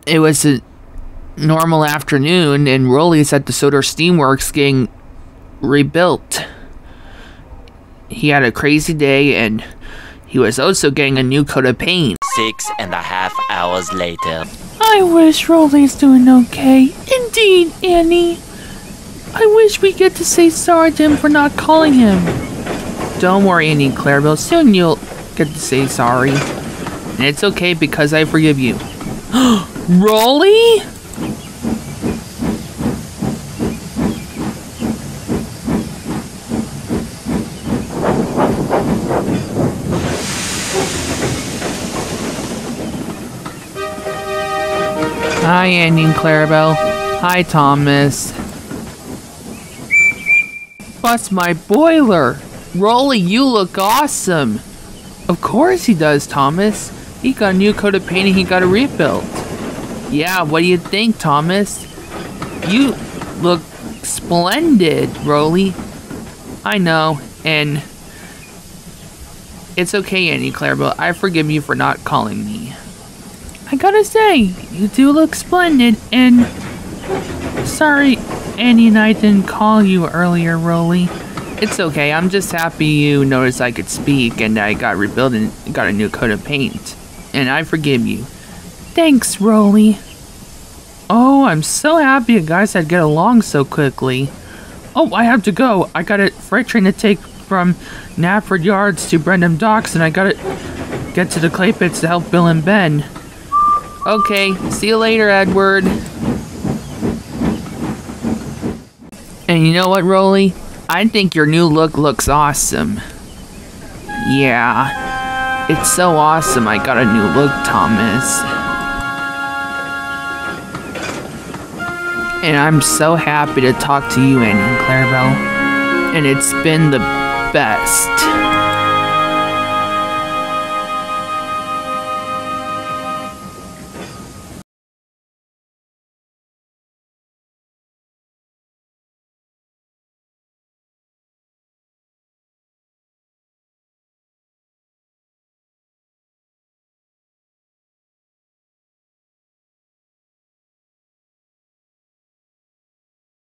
It was a normal afternoon, and Roly's at the Sodor Steamworks getting rebuilt. He had a crazy day, and he was also getting a new coat of paint. 6.5 hours later. I wish Roly's doing okay. Indeed, Annie. I wish we get to say sorry to him for not calling him. Don't worry, Annie and Clarabel. Soon you'll get to say sorry. And it's okay because I forgive you. Roly? Hi, Annie and Clarabel. Hi, Thomas. What's my boiler? Roly, you look awesome. Of course he does, Thomas. He got a new coat of paint and he got a rebuilt. Yeah, what do you think, Thomas? You look splendid, Roly. I know, and it's okay, Annie Clarabel. I forgive you for not calling me. I gotta say, you do look splendid, and sorry Annie and I didn't call you earlier, Roly. It's okay, I'm just happy you noticed I could speak and I got rebuilt and got a new coat of paint. And I forgive you. Thanks, Roly. Oh, I'm so happy you guys had get along so quickly. Oh, I have to go. I got a freight train to take from Knapford Yards to Brendam Docks, and I gotta get to the clay pits to help Bill and Ben. Okay, see you later, Edward. And you know what, Roly? I think your new look looks awesome. Yeah, it's so awesome I got a new look, Thomas. And I'm so happy to talk to you, Annie and Clarabel. And it's been the best.